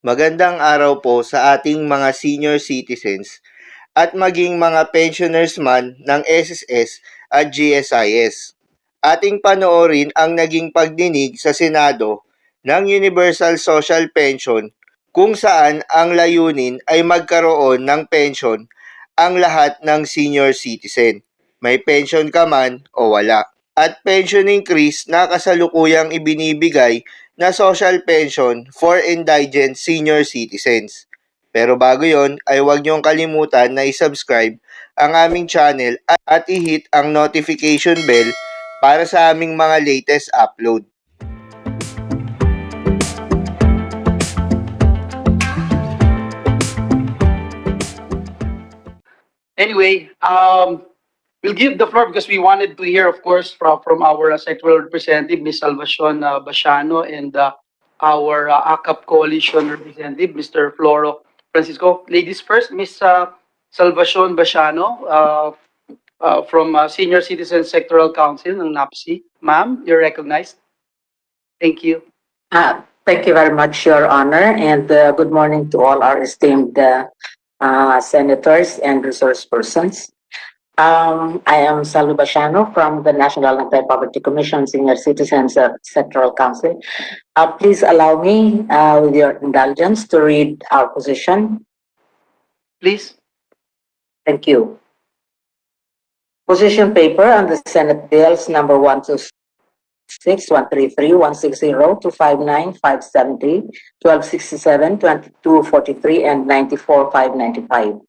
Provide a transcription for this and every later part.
Magandang araw po sa ating mga senior citizens at maging mga pensioners man ng SSS at GSIS. Ating panoorin ang naging pagdinig sa Senado ng Universal Social Pension kung saan ang layunin ay magkaroon ng pension ang lahat ng senior citizen. May pension ka man o wala. At pension increase na kasalukuyang ibinibigay na social pension for indigent senior citizens. Pero bago yon ay huwag niyong kalimutan na i-subscribe ang aming channel at i-hit ang notification bell para sa aming mga latest upload. Anyway, we'll give the floor because we wanted to hear, of course, from our sectoral representative, Ms. Salvacion Basiano, and our ACAP coalition representative, Mr. Floro Francisco. Ladies first, Ms. Salvacion Basiano from Senior Citizen Sectoral Council ng NAPSI. Ma'am, you're recognized. Thank you. Thank you very much, Your Honor, and good morning to all our esteemed senators and resource persons. I am Salva Basiano from the National Anti-Poverty Commission Senior Citizens Sectoral Council. Please allow me, with your indulgence, to read our position. Please. Thank you. Position paper on the Senate bills number 126, 133, 160, 259, 570, 1267, 2243, and 94, 595.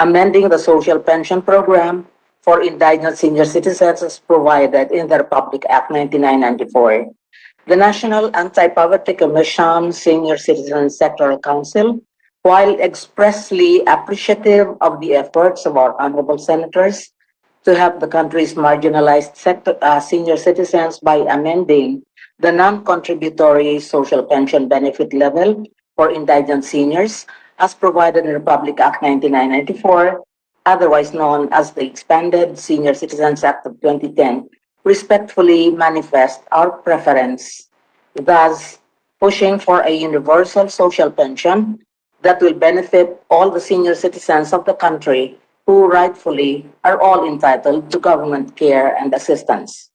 Amending the social pension program for indigent senior citizens as provided in the Republic Act 1994. The National Anti-Poverty Commission Senior Citizens Sectoral Council, while expressly appreciative of the efforts of our honorable senators to help the country's marginalized senior citizens by amending the non-contributory social pension benefit level for indigent seniors, as provided in Republic Act 1994, otherwise known as the Expanded Senior Citizens Act of 2010, respectfully manifest our preference, thus pushing for a universal social pension that will benefit all the senior citizens of the country who rightfully are all entitled to government care and assistance.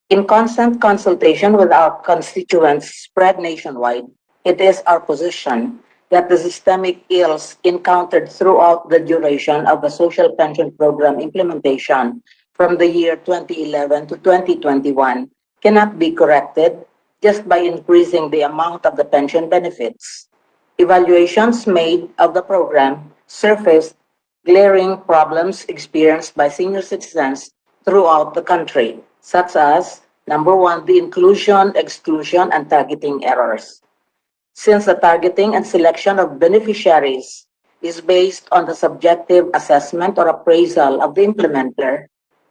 In constant consultation with our constituents spread nationwide, it is our position that the systemic ills encountered throughout the duration of the social pension program implementation from the year 2011 to 2021 cannot be corrected just by increasing the amount of the pension benefits. Evaluations made of the program surfaced glaring problems experienced by senior citizens throughout the country, such as, number one, the inclusion, exclusion, and targeting errors. Since the targeting and selection of beneficiaries is based on the subjective assessment or appraisal of the implementer,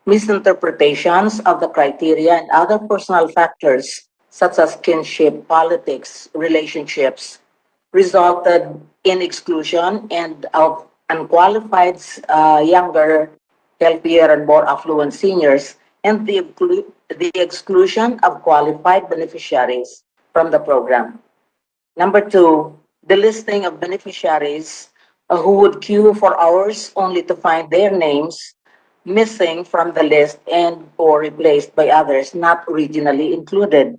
misinterpretations of the criteria and other personal factors such as kinship, politics, relationships, resulted in exclusion and of unqualified younger, healthier, and more affluent seniors, and the exclusion of qualified beneficiaries from the program. Number two, the listing of beneficiaries who would queue for hours only to find their names missing from the list and or replaced by others not originally included.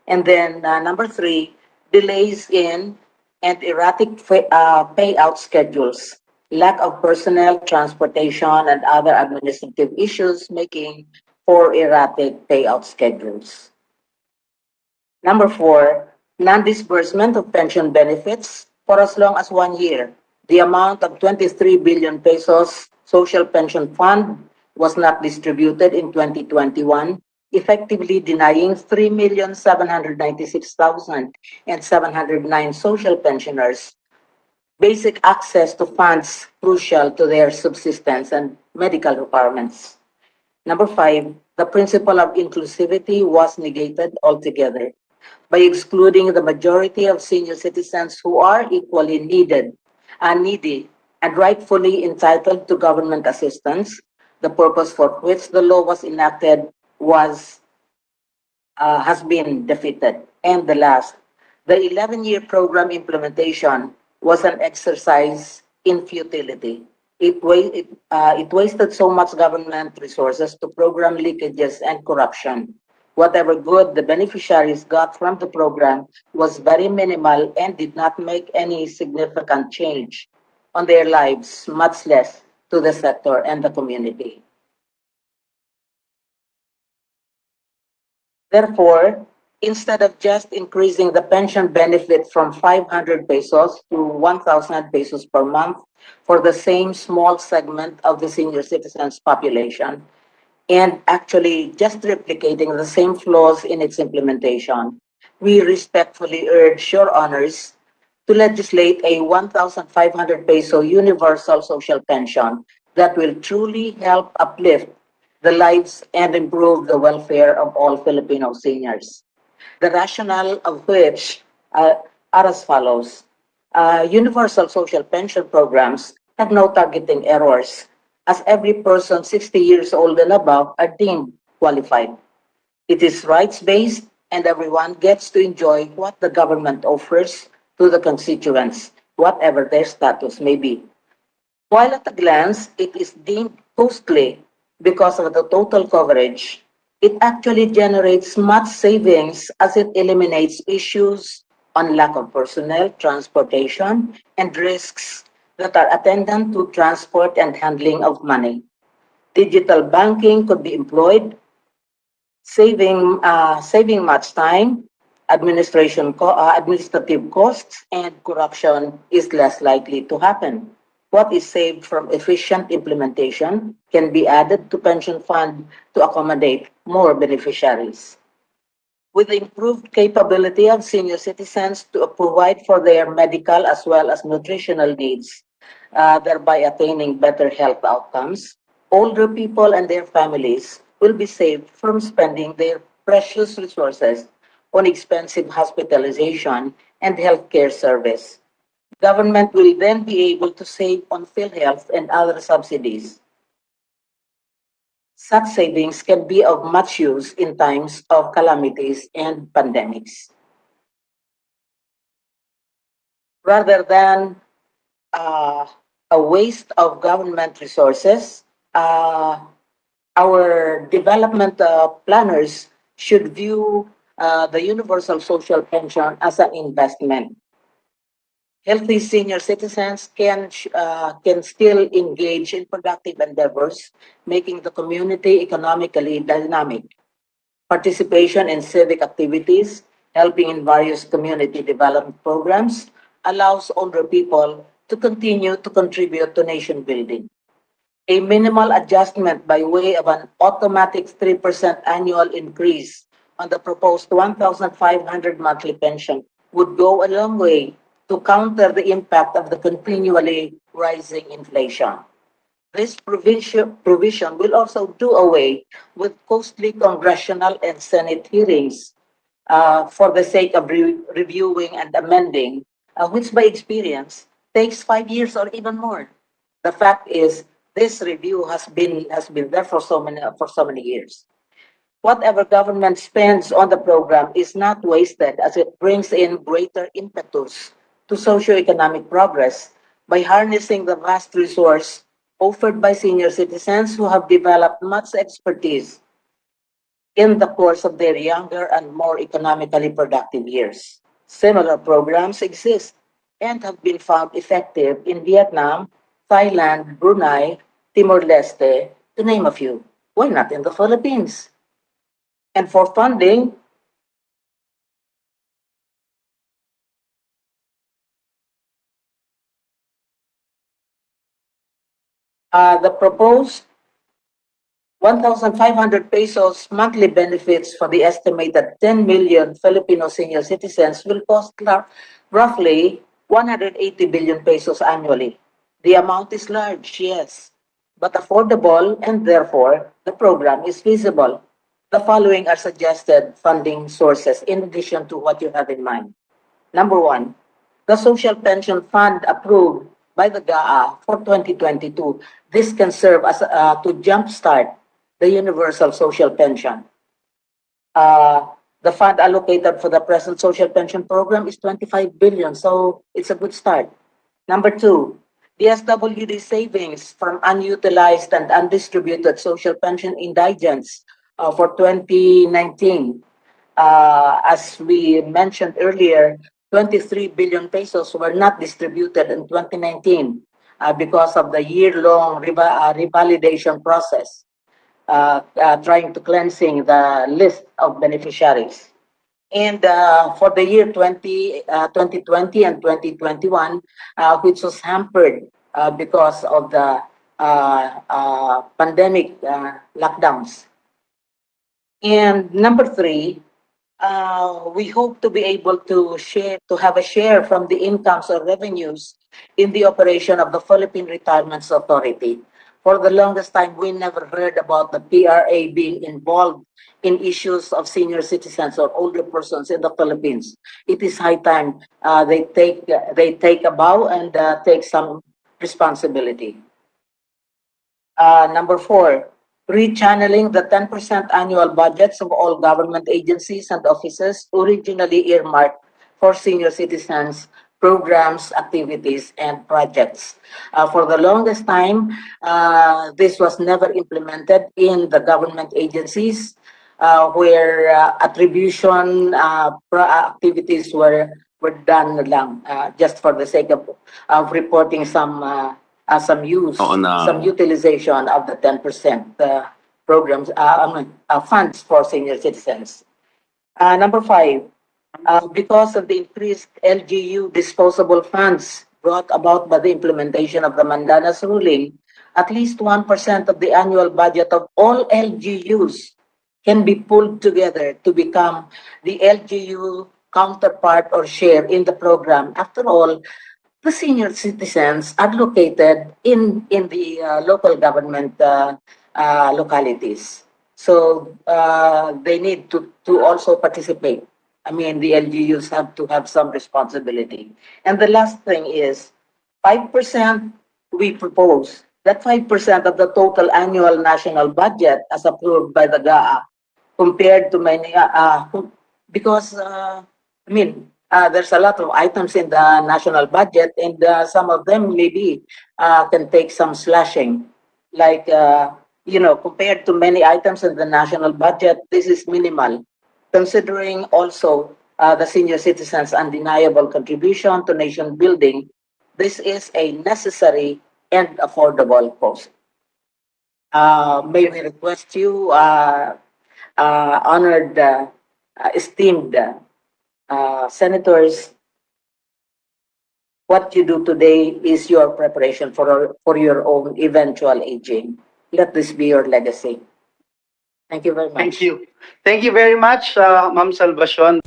And then number three, delays in and erratic payout schedules, lack of personnel, transportation, and other administrative issues making for erratic payout schedules. Number four, non-disbursement of pension benefits for as long as 1 year. The amount of 23 billion pesos social pension fund was not distributed in 2021, effectively denying 3,796,709 social pensioners basic access to funds crucial to their subsistence and medical requirements. Number five, the principle of inclusivity was negated altogether by excluding the majority of senior citizens who are equally needy, and rightfully entitled to government assistance. The purpose for which the law was enacted has been defeated. And the last, The 11-year program implementation was an exercise in futility. It wasted so much government resources to program leakages and corruption. Whatever good the beneficiaries got from the program was very minimal and did not make any significant change on their lives, much less to the sector and the community. Therefore, instead of just increasing the pension benefit from 500 pesos to 1,000 pesos per month for the same small segment of the senior citizens population, and actually just replicating the same flaws in its implementation, we respectfully urge your honors to legislate a 1,500 peso universal social pension that will truly help uplift the lives and improve the welfare of all Filipino seniors. The rationale of which are as follows. Universal social pension programs have no targeting errors, as every person 60 years old and above are deemed qualified. It is rights-based, and everyone gets to enjoy what the government offers to the constituents, whatever their status may be. While at a glance it is deemed costly because of the total coverage, it actually generates much savings as it eliminates issues on lack of personnel, transportation, and risks that are attendant to transport and handling of money. Digital banking could be employed, saving much time, administrative costs, and corruption is less likely to happen. What is saved from efficient implementation can be added to pension fund to accommodate more beneficiaries. With the improved capability of senior citizens to provide for their medical as well as nutritional needs, thereby attaining better health outcomes, older people and their families will be saved from spending their precious resources on expensive hospitalization and healthcare service. Government will then be able to save on PhilHealth and other subsidies. Such savings can be of much use in times of calamities and pandemics. Rather than uh, a waste of government resources, uh, our development planners should view the universal social pension as an investment. Healthy senior citizens can still engage in productive endeavors, making the community economically dynamic. Participation in civic activities, helping in various community development programs, allows older people to continue to contribute to nation building. A minimal adjustment by way of an automatic 3% annual increase on the proposed 1,500 monthly pension would go a long way to counter the impact of the continually rising inflation. This provision will also do away with costly congressional and Senate hearings for the sake of reviewing and amending, which by experience takes 5 years or even more. The fact is, this review has been there for so many years. Whatever government spends on the program is not wasted as it brings in greater impetus to socioeconomic progress by harnessing the vast resource offered by senior citizens who have developed much expertise in the course of their younger and more economically productive years. Similar programs exist and have been found effective in Vietnam, Thailand, Brunei, Timor-Leste, to name a few. Why not in the Philippines? And for funding, the proposed 1,500 pesos monthly benefits for the estimated 10 million Filipino senior citizens will cost roughly 180 billion pesos annually. The amount is large, yes, but affordable, and therefore the program is feasible. The following are suggested funding sources in addition to what you have in mind. Number one, the Social Pension Fund approved by the GAA for 2022. This can serve as to jumpstart the universal social pension. Uh, The fund allocated for the present social pension program is 25 billion, so it's a good start. Number two, the SWD savings from unutilized and undistributed social pension indigents for 2019. As we mentioned earlier, 23 billion pesos were not distributed in 2019 because of the year-long revalidation process, trying to cleansing the list of beneficiaries. And for the year 2020 and 2021, which was hampered because of the pandemic lockdowns. And number three, we hope to be able to have a share from the incomes or revenues in the operation of the Philippine Retirement Authority. For the longest time, we never heard about the PRA being involved in issues of senior citizens or older persons in the Philippines. It is high time they take a bow and take some responsibility. Number four, rechanneling the 10% annual budgets of all government agencies and offices originally earmarked for senior citizens, programs, activities, and projects. For the longest time, this was never implemented in the government agencies where attribution activities were done lang, just for the sake of reporting some some utilization of the 10% programs, funds for senior citizens. Number five, because of the increased LGU disposable funds brought about by the implementation of the Mandanas ruling, at least 1% of the annual budget of all LGUs can be pulled together to become the LGU counterpart or share in the program. After all, the senior citizens are located in the local government localities. So they need to also participate. I mean, the LGUs have to have some responsibility. And the last thing is 5% we propose. That 5% of the total annual national budget as approved by the GAA compared to many, because, I mean, there's a lot of items in the national budget, and some of them maybe can take some slashing. Like, compared to many items in the national budget, this is minimal, considering also the senior citizens' undeniable contribution to nation building. This is a necessary and affordable cost. May we request you, honored, esteemed senators, what you do today is your preparation for your own eventual aging. Let this be your legacy. Thank you very much. Thank you. Thank you very much, Ma'am Salvacion.